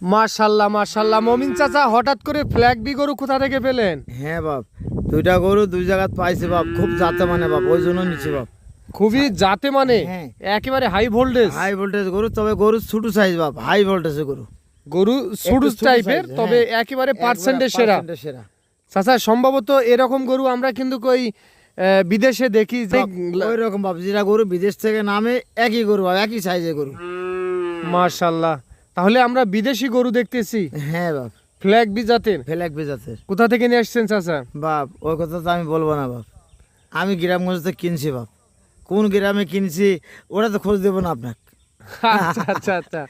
মাশাল্লাহ মাশাল্লাহ। মমিন চাচা, হঠাৎ করে ফ্ল্যাগ বি গরু কোথা থেকে পেলেন? হ্যাঁ বাপ, দুইটা গরু দুই জায়গায় পাইছি বাপ, খুব জাতে মানে বাপ, ওই জন্য নিচ্ছি বাপ। খুবই জাতে মানে, হ্যাঁ। একেবারে হাই ভোল্টেজ হাই ভোল্টেজ গরু, তবে গরু ছোট সাইজ বাপ, হাই ভোল্টেজের গরু। গরু সুডুস ছোট টাইপের, size, তবে হ্যাঁ। একেবারে পার্সেন্টে সেরা। সেরা চাচা, সম্ভবত এরকম গরু আমরা কিন্তু কই বিদেশে দেখি যে ওই রকম বাপ, যেটা গরু বিদেশ থেকে নামে একই গরু বাপ, একই সাইজের গরু। মাশাল্লাহ। তাহলে আমরা বিদেশি গরু দেখতেছি হ্যাঁ বাপ, ফ্ল্যাগ বি জাতের। ফেলাক বেজাতের কোথা থেকে নিয়ে আসছেন চাচা? বাপ, ওই কথা তো আমি বলবো না বাপ। আমি গ্রামগঞ্জ থেকে কিনছি বাপ, কোন গ্রামে কিনছি ওটা তো খোঁজ দেবো না আপনাকে। আচ্ছা আচ্ছা আচ্ছা,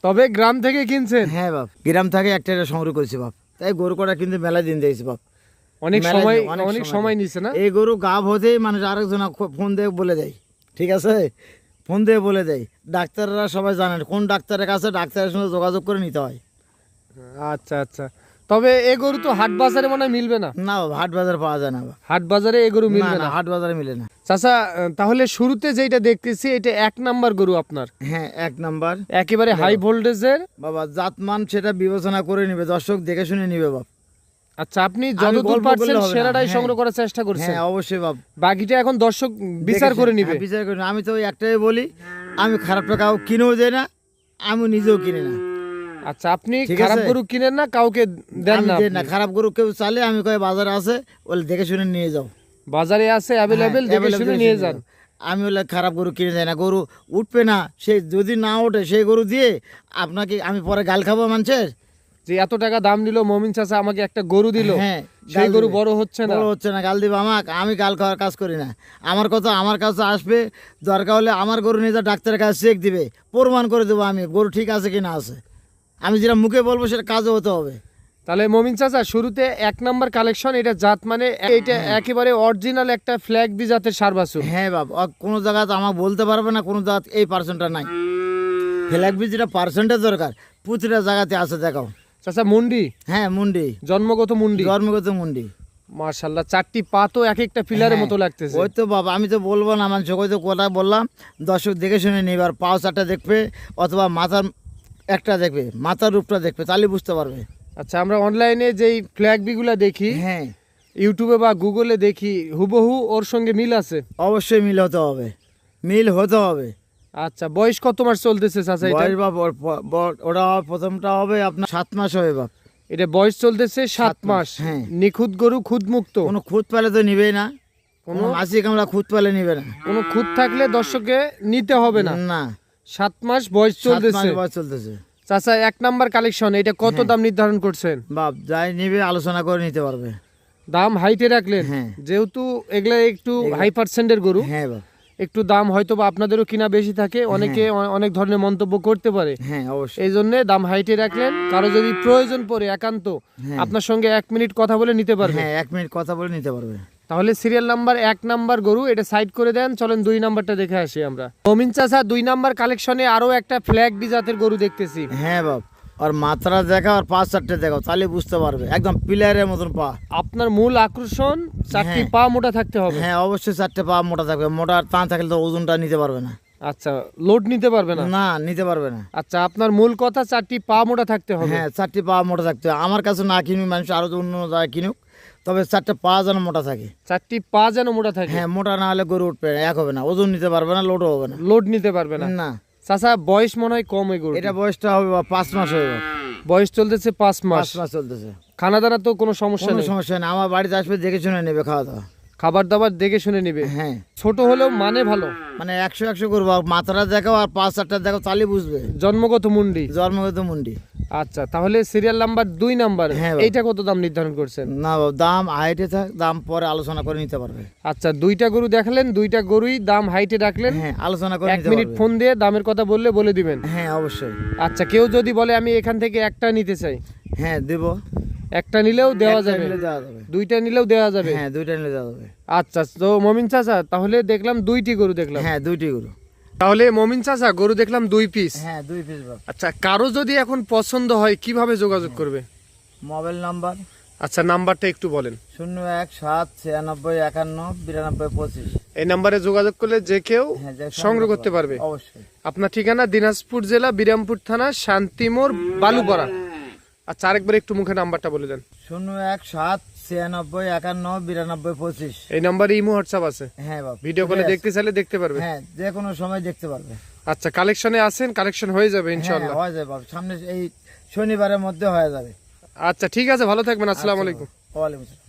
তবে গ্রাম থেকে কিনছেন। হ্যাঁ বাপ, গ্রাম থেকে একটা সংগ্রহ করেছি বাপ, তাই গরু কটা কিন্তু মেলা দিন দিয়েছি বাপ। অনেক মেলায় সময় অনেক অনেক সময় সময় নিছে না? এই গরু গাভ হতেই মানুষ আরেকজন ফোন দিয়ে বলে দেয়, ঠিক আছে, ফোন দিয়ে বলে দেয়। ডাক্তাররা সবাই জানেন কোন ডাক্তারের কাছে, ডাক্তারের সঙ্গে যোগাযোগ করে নিতে হয়। আচ্ছা আচ্ছা, তবে এ গরু তো হাট বাজারে মনে হয় মিলবে না। না বাবা, হাট বাজার পাওয়া যায় না বাবা। হাট বাজারে এ গরু না মিলবে না, না। হাট বাজারে মিলে না। চাচা, তাহলে শুরুতে যেটা দেখতেছি এটা 1 নাম্বার গরু আপনার, হ্যাঁ, 1 নাম্বার একেবারে হাই ভোল্টেজের। বাবা, জাতমান সেটা বিবেচনা করে নিবে, দর্শক দেখে শুনে নিবে বাপ। আচ্ছা, আপনি যতদূর গল্প পারছেন করলে হবে না। সেরাটাই হ্যাঁ। সংগ্রহ করার চেষ্টা করছেন। হ্যাঁ অবশ্যই বাপ, বাকিটা এখন দর্শক বিচার দেখে করে শুনে- নিবে। হ্যাঁ, বিচার করে নিবে। আমি তো ওই একটাই বলি, আমি খারাপ টাকাও কিনেও যাই না, আমি নিজেও কিনি না। আচ্ছা, আপনি ঠিক খারাপ আছে। গরু কিনেন না, কাউকে দেন আমি না দেই না, আপনি। খারাপ গরু কেউ চালে আমি কয় বাজারে আছে, বলে দেখে শুনে নিয়ে যাও। বাজারে আছে অ্যাভেলেবেল, হ্যাঁ, দেখে available শুনে দেখে নিয়ে শুনে যান। যাও। আমি বলে খারাপ গরু কিনে যাই না, গরু উঠবে না, সে যদি না ওঠে সেই গরু দিয়ে আপনাকে আমি পরে গাল খাবো মানুষের। যে এত টাকা দাম নিল মমিন চাচা, আমাকে একটা গরু দিল, হ্যাঁ, সেই গাল গরু দিবে। বড় হচ্ছে না। বড় হচ্ছে না, গাল দিবে আমাকে, আমি গাল খাওয়ার কাজ করি না। আমার কথা আমার কাছে আসবে, দরকার হলে আমার গরু নিয়ে যা ডাক্তারের কাছে চেক দিবে, প্রমাণ করে দেবো আমি গরু ঠিক আছে কি না আছে। আমি যেটা মুখে বলবো সেটা কাজও হতে হবে। তাহলে মমিন চাচা, শুরুতে 1 নাম্বার কালেকশন, এটা জাত মানে এটা একেবারে অরিজিনাল একটা ফ্ল্যাগ বি জাতের সার বাছুর। হ্যাঁ বাপ, কোনো জায়গাতে আমাকে বলতে পারবে না কোনো জাত এই পার্সেন্টটা নাই। ফ্ল্যাগবি যেটা পার্সেন্টেজ দরকার প্রতিটা জায়গাতে আছে, দেখাও। চাচা, মুন্ডি, হ্যাঁ মুন্ডি, জন্মগত মুন্ডি। জন্মগত মুন্ডি। মাশাআল্লাহ, 4টি পা তো এক একটা পিলারের হ্যাঁ, মতো লাগতেছে। ওই তো বাবা, আমি তো বলবো না মানুষ, ওই তো কথা বললাম, দর্শক দেখে শুনে নিবে। আর পাও 4টা দেখবে, অথবা মাথার একটা দেখবে, মাথার রূপটা দেখবে, তাহলে বুঝতে পারবে। আচ্ছা, আমরা অনলাইনে যেই ফ্ল্যাগ বিগুলা দেখি, হ্যাঁ, ইউটিউবে বা গুগলে দেখি, হুবহু ওর সঙ্গে মিল আছে। অবশ্যই মিল হতে হবে, মিল হতে হবে। আচ্ছা, বয়স কত মাস চলতেছে চাচা এটা? বয়স বাপ, ওটা প্রথমটা হবে আপনার 7 মাস হবে বাপ। এটা বয়স চলতেছে 7 মাস। হ্যাঁ। নিখুঁত গরু, খুদ মুক্ত। কোনো খুঁত পেলে তো নিবেই না, কোনো মাসি কামড়া খুঁত পেলে নিবে না। কোনো খুঁত থাকলে দর্শককে নিতে হবে না। না, 7 মাস বয়স 7 মাস চলতেছে। বয়স চলতেছে চাচা, 1 নাম্বার কালেকশন, এটা কত দাম নির্ধারণ করছেন? বাপ, যাই নিবে আলোচনা করে নিতে পারবে। দাম হাইটে রাখলেন, হ্যাঁ। যেহেতু এগুলা একটু হাই পার্সেন্টের গরু, হ্যাঁ বাপ, একটু দাম হয়তো বা আপনাদেরও কিনা বেশি থাকে, অনেকে অনেক ধরনের মন্তব্য করতে পারে, হ্যাঁ অবশ্যই। এই জন্য দাম হাইটে রাখলেন। কারো যদি প্রয়োজন পড়ে একান্ত, হ্যাঁ। আপনার সঙ্গে 1 মিনিট কথা বলে নিতে পারবে। হ্যাঁ, 1 মিনিট কথা বলে নিতে পারবে। তাহলে সিরিয়াল নাম্বার 1 নাম্বার গরু এটা সাইড করে দেন, চলেন 2 নাম্বারটা দেখে আসি আমরা। মমিন চাচা, 2 নাম্বার কালেকশনে আরো একটা ফ্ল্যাগ বি জাতের গরু দেখতেছি। হ্যাঁ বাপ, আর মাত্রা দেখাও, আর 5-4টে দেখাও, তাহলে বুঝতে পারবে, একদম পিলারের মতন পা। আপনার মূল আকর্ষণ 4টি হ্যাঁ। পা মোটা থাকতে হবে। হ্যাঁ অবশ্যই 4টে পা মোটা থাকবে, মোটা আর টান থাকলে তো ওজনটা নিতে পারবে না। আচ্ছা, লোড নিতে পারবে না। না, নিতে পারবে না। আচ্ছা, আপনার মূল কথা 4টি পা মোটা থাকতে হবে। হ্যাঁ, 4টে পা মোটা থাকতে হবে। আমার কাছে না কিনুক মানুষ, আরো অন্য জায়গায় কিনুক, তবে 4টে পা যেন মোটা থাকে। 4টি পা যেন মোটা থাকে। হ্যাঁ, মোটা না হলে গরু উঠবে না, এক হবে না, ওজন নিতে পারবে না, লোডও হবে না। লোড নিতে পারবে না। না, চাচা, বয়স মনে হয় কম এই গরু। এটা বয়সটা হবে 5 মাস হবে বাপ। বয়স চলতেছে 5 মাস। 5 মাস চলতেছে, খানা দানা তো কোনো সমস্যা কোনো নেই। সমস্যা নেই। আমার বাড়িতে আসবে, দেখে শুনে নেবে, খাওয়া দাওয়া। খাবার দাবার দেখে শুনে নিবে। হ্যাঁ, ছোট হলেও মানে ভালো। মানে 100 করবো, মাথাটা দেখাও আর 5-4টা দেখাও, তাহলে বুঝবে। জন্মগত মুন্ডি। জন্মগত মুন্ডি। আচ্ছা, তাহলে সিরিয়াল নাম্বার 2 নাম্বার, হ্যাঁ বাবা। এইটা কত দাম নির্ধারণ করছেন? না বাবা, দাম হাইটে থাক, দাম পরে আলোচনা করে নিতে পারবে। আচ্ছা, 2টা গরু দেখালেন, 2টা গরুই দাম হাইটে রাখলেন। হ্যাঁ, আলোচনা করে 1 নিতে মিনিট পারবে। ফোন দিয়ে দামের কথা বলে দিবেন। হ্যাঁ অবশ্যই। আচ্ছা, কেউ যদি বলে আমি এখান থেকে একটা নিতে চাই, হ্যাঁ দেব, একটা নিলেও দেওয়া একটা যাবে, নিলে দেওয়া যাবে। 2টা নিলেও দেওয়া যাবে। হ্যাঁ, 2টা নিলে দেওয়া যাবে। আচ্ছা, তো মমিন চাচা, তাহলে দেখলাম 2টি গরু দেখলাম। হ্যাঁ, 2টি গরু। তাহলে মমিন চাচা, গরু দেখলাম 2 পিস। হ্যাঁ, 2 পিস বাপ। আচ্ছা, কারো যদি এখন পছন্দ হয় কিভাবে যোগাযোগ করবে? মোবাইল নাম্বার আচ্ছা, নাম্বারটা একটু বলেন। 01-7-96-51-92-25। এই নাম্বারে যোগাযোগ করলে যে কেউ হ্যাঁ, যে সংগ্রহ করতে পারবে। অবশ্যই। আপনার ঠিকানা দিনাজপুর জেলা বিরামপুর থানা শান্তিমোড় বালুপাড়া। আচ্ছা, আরেকবার একটু মুখে নাম্বারটা বলে দেন। 01-7-96-51-92-25। এই নাম্বারে ইমো হোয়াটসঅ্যাপ আছে? হ্যাঁ বাবা, ভিডিও কলে ঠিক আছে। দেখতে চাইলে দেখতে পারবে। হ্যাঁ, যে কোনো সময় দেখতে পারবে। আচ্ছা, কালেকশনে আছেন, কালেকশন হয়ে যাবে হ্যাঁ, ইনশাআল্লাহ। হয়ে যাবে বাবা, সামনে এই শনিবারের মধ্যে হয়ে যাবে। আচ্ছা, ঠিক আছে, ভালো থাকবেন। আসসালামু আলাইকুম। ওয়ালাইকুম আসসালাম।